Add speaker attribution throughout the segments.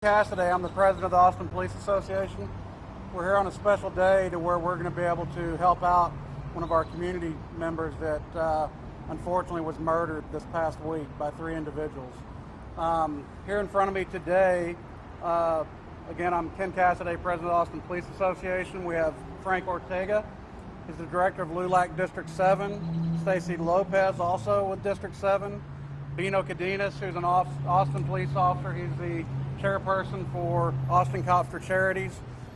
Speaker 1: Cassidy. I'm the president of the Austin Police Association. We're here on a special day to where we're going to be able to help out one of our community members that unfortunately was murdered this past week by three individuals. Here in front of me today, again, I'm Ken Cassidy, president of the Austin Police Association. We have Frank Ortega. He's the director of LULAC District 7. Stacy Lopez, also with District 7. Bino Cadenas, who's an Austin police officer. He's the chairperson for Austin Cops for Charities,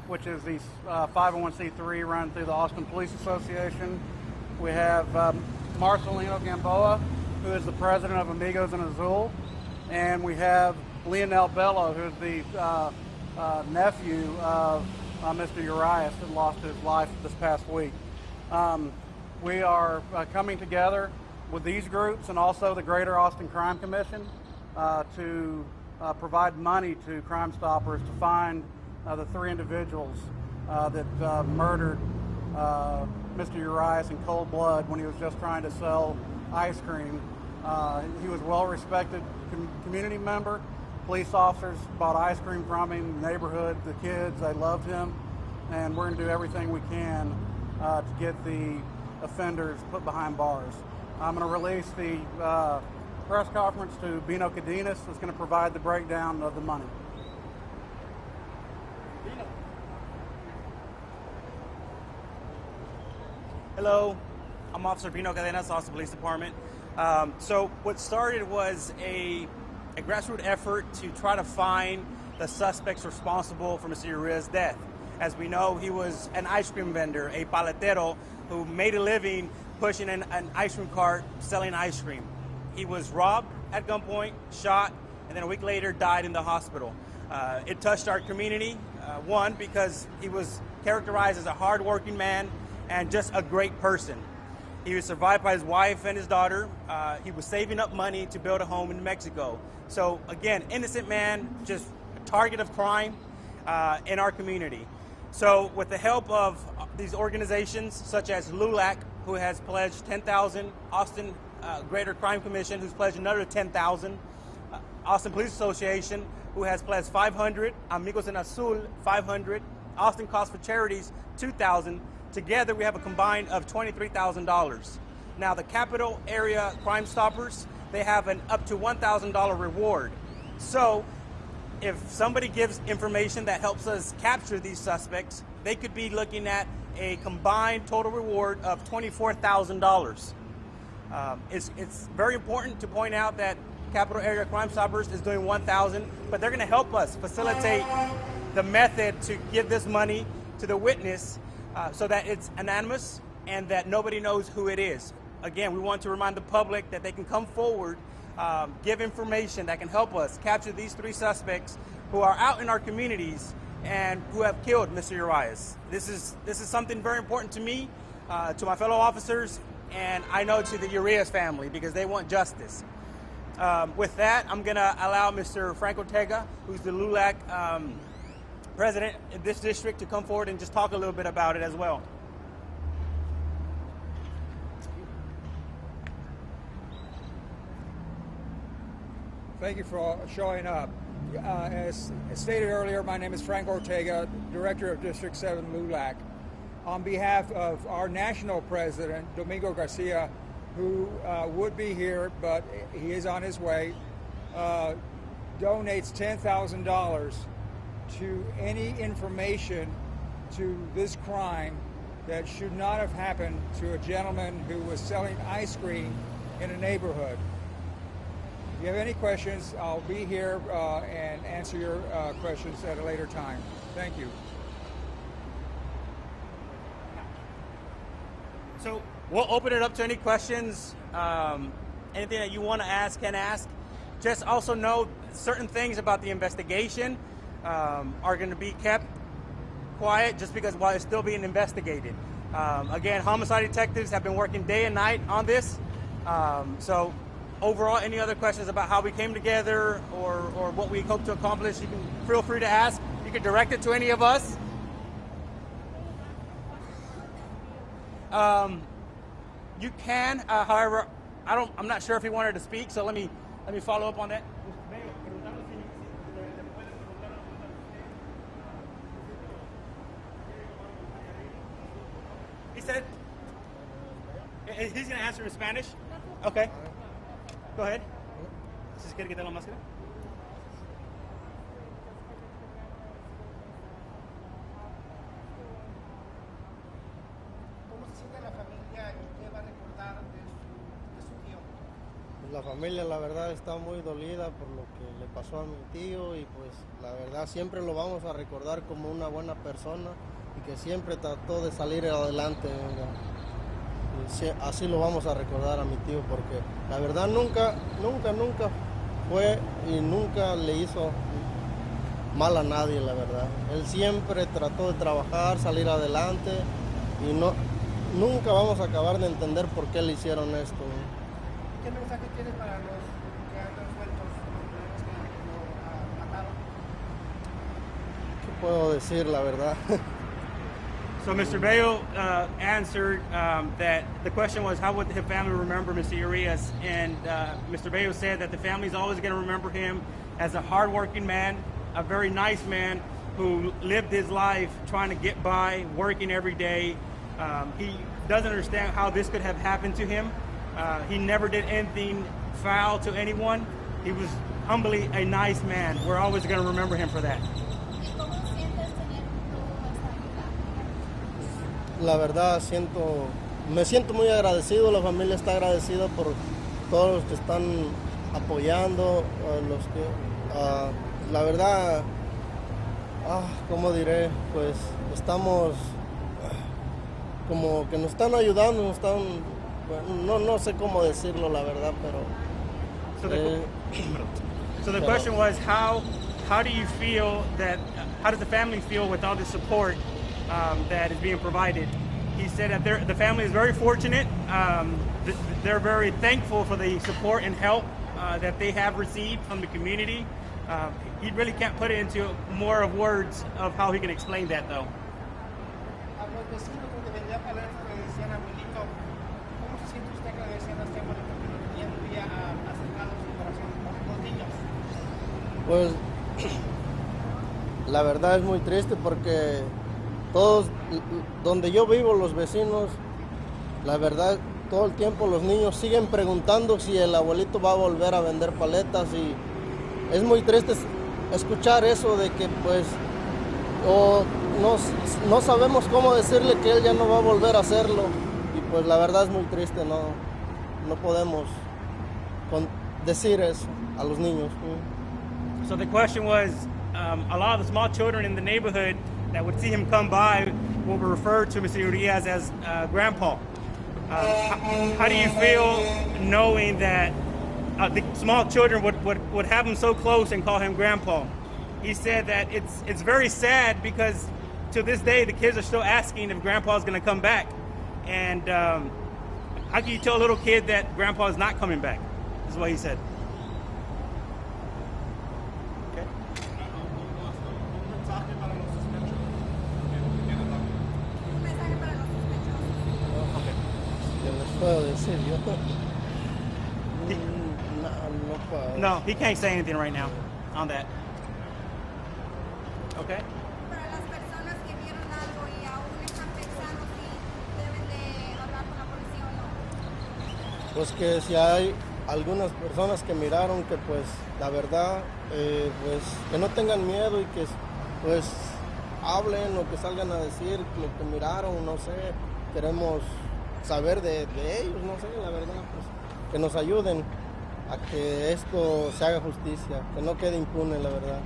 Speaker 1: which is the 501c3 run through the Austin Police Association. We have Marcelino Gamboa, who is the president of Amigos in Azul. And we have Leonel Bello, who's the nephew of Mr. Urias that lost his life this past week. We are coming together with these groups and also the Greater Austin Crime Commission to provide money to Crime Stoppers to find the three individuals that murdered Mr. Urias in cold blood when he was just trying to sell ice cream. He was a well-respected community member. Police officers bought ice cream from him, the neighborhood, the kids, they loved him, and we're going to do everything we can to get the offenders put behind bars. I'm going to release the press conference to Bino Cadenas, who's going to provide the breakdown of the money. Bino.
Speaker 2: Hello, I'm Officer Bino Cadenas, Austin Police Department. So what started was a grassroots effort to try to find the suspects responsible for Mr. Urias' death. As we know, he was an ice cream vendor, a paletero, who made a living pushing an ice cream cart selling ice cream. He was robbed at gunpoint, shot, and then a week later died in the hospital. It touched our community, one, because he was characterized as a hard-working man and just a great person. He was survived by his wife and his daughter. He was saving up money to build a home in Mexico. So again, innocent man, just a target of crime in our community. So with the help of these organizations such as LULAC, who has pledged 10,000, Austin Greater Crime Commission, who's pledged another 10,000, Austin Police Association, who has pledged 500, Amigos en Azul, 500, Austin Cops for Charities, 2,000. Together, we have a combined of $23,000. Now, the Capital Area Crime Stoppers, they have an up to $1,000 reward. So, if somebody gives information that helps us capture these suspects, they could be looking at a combined total reward of $24,000. It's very important to point out that Capital Area Crime Stoppers is doing 1,000, but they're going to help us facilitate the method to give this money to the witness so that it's anonymous and that nobody knows who it is. Again, we want to remind the public that they can come forward, give information that can help us capture these three suspects who are out in our communities and who have killed Mr. Urias. This is something very important to me, to my fellow officers, and I know to the Urias family because they want justice. With that, I'm going to allow Mr. Frank Ortega, who's the LULAC president in this district, to come forward and just talk a little bit about it as well.
Speaker 3: Thank you for showing up. As stated earlier, my name is Frank Ortega, Director of District 7 LULAC. On behalf of our national president, Domingo Garcia, who would be here, but he is on his way, donates $10,000 to any information to this crime that should not have happened to a gentleman who was selling ice cream in a neighborhood. If you have any questions, I'll be here and answer your questions at a later time. Thank you.
Speaker 2: So we'll open it up to any questions. Anything that you want to ask, can ask. Just also know certain things about the investigation are going to be kept quiet just because while it's still being investigated. Again, homicide detectives have been working day and night on this. So overall, any other questions about how we came together or what we hope to accomplish, you can feel free to ask. You can direct it to any of us. You can, however, I'm not sure if he wanted to speak, so let me follow up on that. He's going to answer in Spanish. Okay. Go ahead. Si quiere quitar la máscara.
Speaker 4: ¿Cómo se siente la familia y qué va a recordar de su tío?
Speaker 5: Pues la familia, la verdad, está muy dolida por lo que le pasó a mi tío y pues la verdad siempre lo vamos a recordar como una buena persona y que siempre trató de salir adelante. ¿Verdad? Así lo vamos a recordar a mi tío porque la verdad nunca fue y nunca le hizo mal a nadie, la verdad. Él siempre trató de trabajar, salir adelante y nunca vamos a acabar de entender por qué le hicieron esto.
Speaker 4: ¿Qué mensaje tiene para los que andan sueltos, los que lo mataron?
Speaker 5: ¿Qué puedo decir, la verdad?
Speaker 2: So Mr. Bello answered that the question was, how would the family remember Mr. Urias? And Mr. Bello said that the family is always going to remember him as a hardworking man, a very nice man who lived his life trying to get by, working every day. He doesn't understand how this could have happened to him. He never did anything foul to anyone. He was humbly a nice man. We're always going to remember him for that.
Speaker 6: ¿Y cómo sientes tener toda esta ayuda?
Speaker 5: La verdad me siento muy agradecido, la familia está agradecida por todos los que están apoyando, la verdad, ¿cómo diré? Pues estamos como que nos están ayudando, no sé cómo decirlo, la verdad, pero
Speaker 2: So the question was, how do you feel that? How does the family feel with all the support that is being provided? He said that the family is very fortunate. They're very thankful for the support and help that they have received from the community. He really can't put it into more of words of how he can explain that, though.
Speaker 4: A los vecinos donde vendía paletas le decían abuelito, ¿cómo se siente usted que le decían a este abuelito que lo tenía un día acercado a su corazón con los niños?
Speaker 5: pues la verdad es muy triste porque todos, donde yo vivo, los vecinos, la verdad, todo el tiempo los niños siguen preguntando si el abuelito va a volver a vender paletas y es muy triste escuchar eso de que pues no sabemos cómo decirle que él ya no va a volver a hacerlo y pues la verdad es muy triste, no podemos decir eso a los niños.
Speaker 2: So the question was, a lot of the small children in the neighborhood that would see him come by will refer to Mr. Urias as Grandpa. How do you feel knowing that the small children would have him so close and call him Grandpa? He said that it's very sad because to this day the kids are still asking if Grandpa's going to come back. And how can you tell a little kid that Grandpa is not coming back? Is what he said. Okay.
Speaker 6: Un mensaje para los sospechosos.
Speaker 5: ¿Qué les puedo decir yo? No puedo.
Speaker 2: No, he can't say anything right now on that. Okay.
Speaker 6: Para las personas que vieron algo y aún están pensando si deben de hablar con la policía o no.
Speaker 5: Pues que si hay algunas personas que miraron que pues la verdad pues que no tengan miedo y que pues hablen o que salgan a decir lo que miraron, no sé, queremos saber de ellos, no sé, la verdad, pues que nos ayuden a que esto se haga justicia, que no quede impune, la verdad.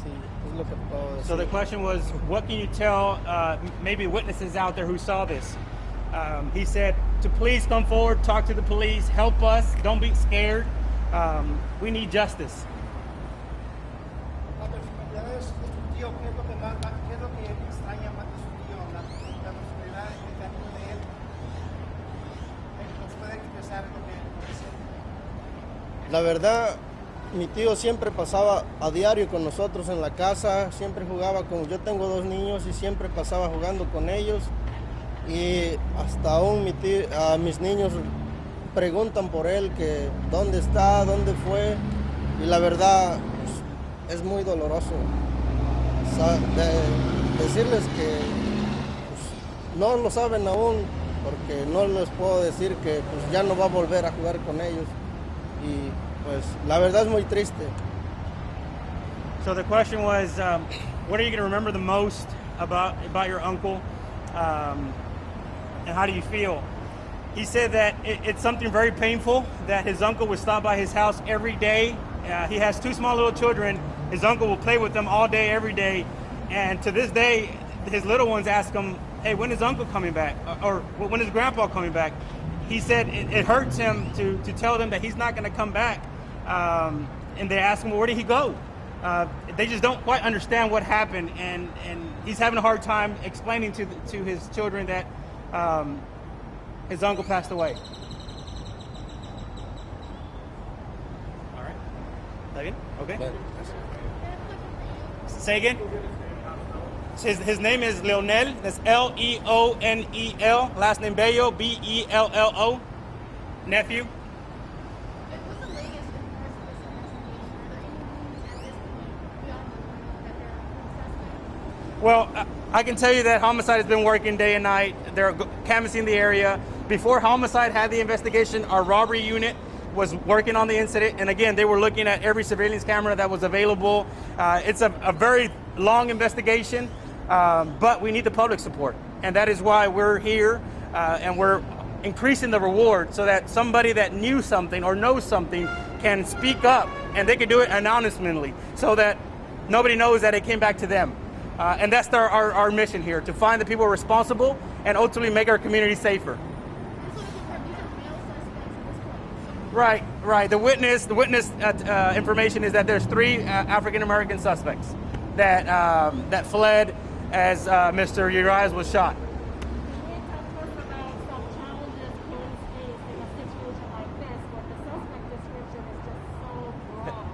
Speaker 5: Sí, es lo que puedo decir.
Speaker 2: So the question was, what can you tell maybe witnesses out there who saw this? He said to please come forward, talk to the police, help us, don't be scared. We need justice.
Speaker 4: La personalidad de su tío, ¿qué es lo que extraña más de su tío? La personalidad, el camino de él. ¿Nos puede expresar lo que siente?
Speaker 5: La verdad, mi tío siempre pasaba a diario con nosotros en la casa, siempre jugaba con... Yo tengo 2 niños y siempre pasaba jugando con ellos. Y hasta aún mis niños preguntan por él, que dónde está, dónde fue. Y la verdad, pues, es muy doloroso decirles que pues, no lo saben aún porque no les puedo decir que pues, ya no va a volver a jugar con ellos. Y pues la verdad es muy triste.
Speaker 2: So the question was, what are you going to remember the most about your uncle, and how do you feel? He said that it's something very painful that his uncle would stop by his house every day. He has two small little children. His uncle will play with them all day, every day. And to this day, his little ones ask him, hey, when is uncle coming back? Or when is grandpa coming back? He said it hurts him to tell them that he's not going to come back. And they ask him, well, where did he go? They just don't quite understand what happened. And he's having a hard time explaining to his children that his uncle passed away. All right. That bien? Okay. Say again? His name is Leonel. That's Leonel. Last name Bello, Bello. Nephew.
Speaker 6: What's the latest in regards to this investigation? Are there any at this point beyond that they're suspect?
Speaker 2: Well, I can tell you that Homicide has been working day and night. They're canvassing the area. Before Homicide had the investigation, our robbery unit was working on the incident. And again, they were looking at every surveillance camera that was available. It's a very long investigation, but we need the public support. And that is why we're here, and we're increasing the reward so that somebody that knew something or knows something can speak up, and they can do it anonymously so that nobody knows that it came back to them. And that's our mission here, to find the people responsible and ultimately make our community safer.
Speaker 6: So these are male suspects at this point.
Speaker 2: Right. The witness information is that there's 3 African American suspects that fled as Mr. Urias was shot.
Speaker 7: Can you talk to us about some challenges police face in a situation like this where the suspect description is just so broad?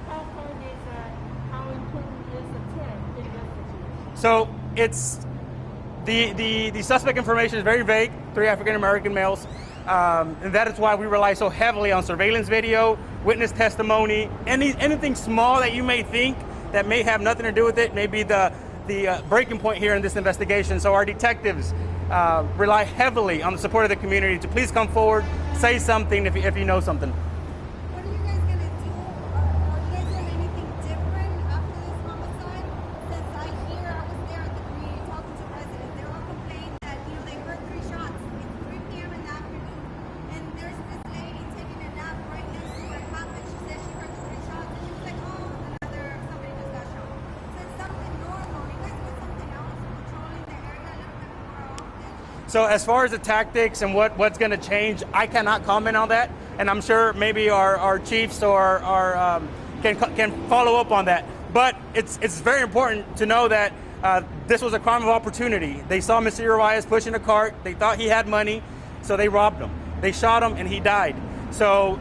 Speaker 7: How important is that? How important is the tip in this situation?
Speaker 2: So it's the suspect information is very vague. 3 African American males, and that is why we rely so heavily on surveillance video, witness testimony, anything small that you may think that may have nothing to do with it, may be the breaking point here in this investigation. So our detectives rely heavily on the support of the community to please come forward, say something if you know something.
Speaker 6: What are you guys gonna do? Are you guys doing anything different after this homicide? Since I was there at the community talking to residents, they're all complaining that they heard 3 shots. It's 3 p.m. in the afternoon, and there's this lady taking a nap right next to where it happened. She said she heard the 3 shots, and she was like, "Oh, somebody just got shot." So it's something normal. You guys put something else, patrolling the area a little bit more often.
Speaker 2: So as far as the tactics and what's going to change, I cannot comment on that, and I'm sure maybe our chiefs or can follow up on that. But it's very important to know that this was a crime of opportunity. They saw Mr. Urias pushing a cart. They thought he had money, so they robbed him. They shot him, and he died. So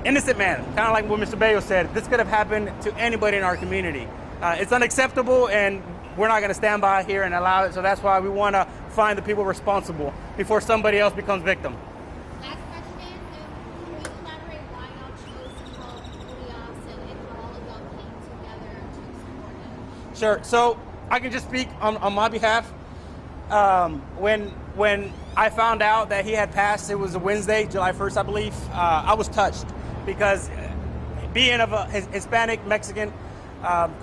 Speaker 2: innocent man, kind of like what Mr. Bello said, this could have happened to anybody in our community. It's unacceptable, and we're not going to stand by here and allow it. So that's why we want to find the people responsible before somebody else becomes victim.
Speaker 6: Last question, can you elaborate why y'all chose to help Urias and how all of y'all came together to support him?
Speaker 2: Sure. So I can just speak on my behalf. When I found out that he had passed, it was a Wednesday, July 1st, I believe, I was touched because being of a Hispanic, Mexican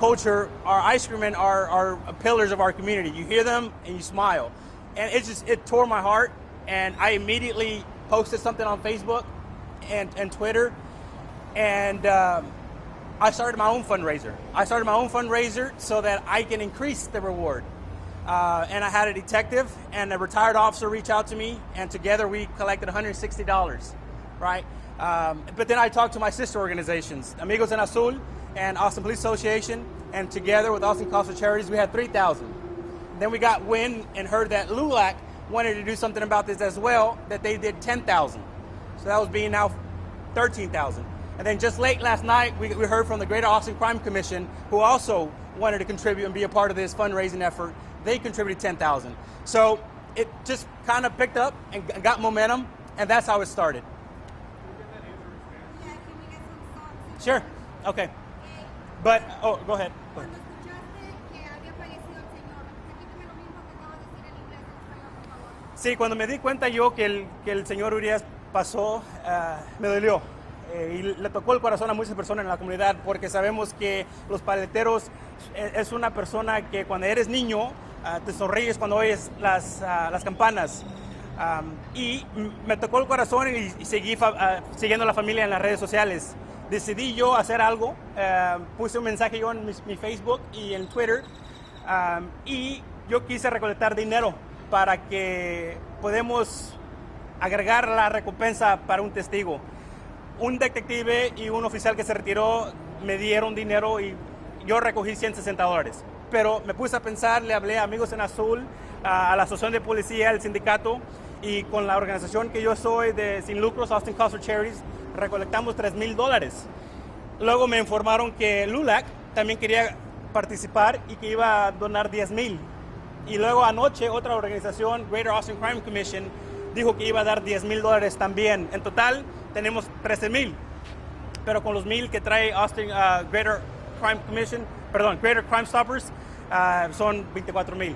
Speaker 2: culture, our ice cream men are pillars of our community. You hear them and you smile. And it tore my heart. And I immediately posted something on Facebook and Twitter. And I started my own fundraiser. So that I can increase the reward. And I had a detective and a retired officer reach out to me, and together we collected $160, right? But then I talked to my sister organizations, Amigos en Azul and Austin Police Association, and together with Austin Calls for Charities, we had 3,000. Then we got wind and heard that LULAC wanted to do something about this as well, that they did 10,000. So that was being now 13,000. And then just late last night, we heard from the Greater Austin Crime Commission, who also wanted to contribute and be a part of this fundraising effort. They contributed 10,000. So it just kind of picked up and got momentum, and that's how it started.
Speaker 6: Yeah, can we get some thoughts?
Speaker 2: Sure. Okay. But, go ahead.
Speaker 6: Cuando escuchaste que había fallecido el señor, repíteme lo mismo que acabas de decir en inglés en español, por favor.
Speaker 2: Sí, cuando me di cuenta yo que el señor Urias pasó, me dolió. Y le tocó el corazón a muchas personas en la comunidad porque sabemos que los paleteros es una persona que cuando eres niño te sonríes cuando oyes las campanas. Y me tocó el corazón y seguí siguiendo a la familia en las redes sociales. Decidí yo hacer algo, puse un mensaje yo en mi Facebook y en Twitter y yo quise recolectar dinero para que podamos agregar la recompensa para un testigo. Un detective y un oficial que se retiró me dieron dinero y yo recogí $160. Pero me puse a pensar, le hablé a Amigos en Azul, a la Asociación de Policía, al sindicato, y con la organización que yo soy de sin lucros, Austin Calls for Charities, recolectamos $3,000. Luego me informaron que LULAC también quería participar y que iba a donar $10,000. Y luego anoche otra organización, Greater Austin Crime Commission, dijo que iba a dar $10,000 también. En total tenemos $13,000. Pero con los 1,000 que trae Austin Greater Crime Stoppers, son $24,000.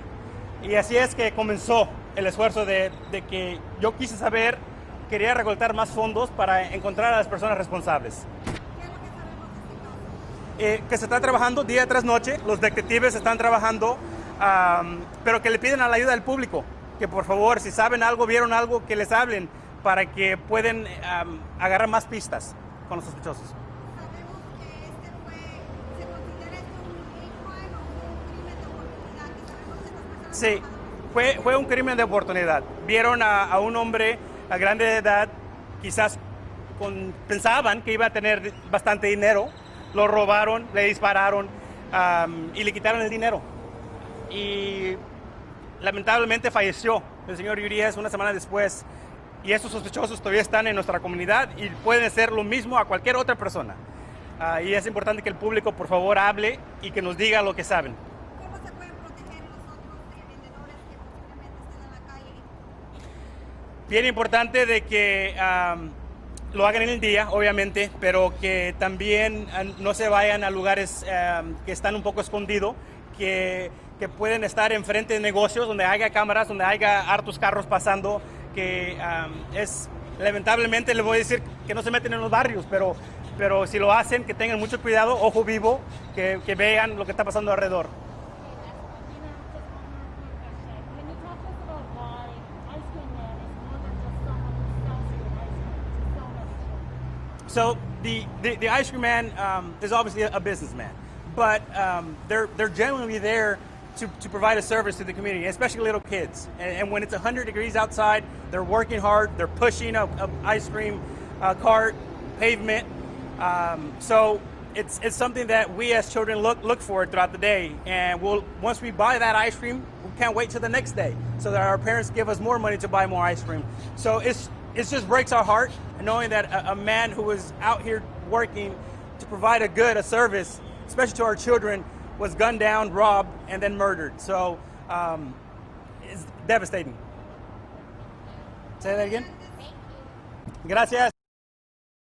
Speaker 2: Y así es que comenzó el esfuerzo de que yo quise saber, quería recolectar más fondos para encontrar a las personas responsables. Que se está trabajando día tras noche, los detectives están trabajando, pero que le piden a la ayuda del público, que por favor, si saben algo, vieron algo, que les hablen para que puedan agarrar más pistas con los sospechosos.
Speaker 6: Sabemos que ¿se considera esto un hate crime o un crimen de oportunidad? Que sabemos que estas personas
Speaker 2: Sí, fue un crimen de oportunidad. Vieron a un hombre a grande de edad, quizás pensaban que iba a tener bastante dinero, lo robaron, le dispararon y le quitaron el dinero. Y lamentablemente falleció el señor Urias una semana después. Y estos sospechosos todavía están en nuestra comunidad y pueden hacer lo mismo a cualquier otra persona. Y es importante que el público, por favor, hable y que nos diga lo que saben.
Speaker 6: ¿Cómo se pueden proteger los otros vendedores que posiblemente estén en la calle?
Speaker 2: Bien importante de que lo hagan en el día, obviamente, pero que también no se vayan a lugares que están un poco escondidos, que pueden estar enfrente de negocios donde haya cámaras, donde haya hartos carros pasando, que lamentablemente les voy a decir que no se meten en los barrios, pero si lo hacen, que tengan mucho cuidado, ojo vivo, que vean lo que está pasando alrededor.
Speaker 7: Can you talk to us about why Ice Cream Man is more than just someone who sells you an ice cream to sell an ice cream?
Speaker 2: So the Ice Cream Man is obviously a businessman, but they're genuinely there to provide a service to the community, especially little kids. And when it's 100 degrees outside, they're working hard. They're pushing a ice cream cart, pavement. So it's something that we as children look for throughout the day. And once we buy that ice cream, we can't wait till the next day, so that our parents give us more money to buy more ice cream. So it just breaks our heart knowing that a man who was out here working to provide a service, especially to our children, was gunned down, robbed, and then murdered. So it's devastating. Say that again? Gracias.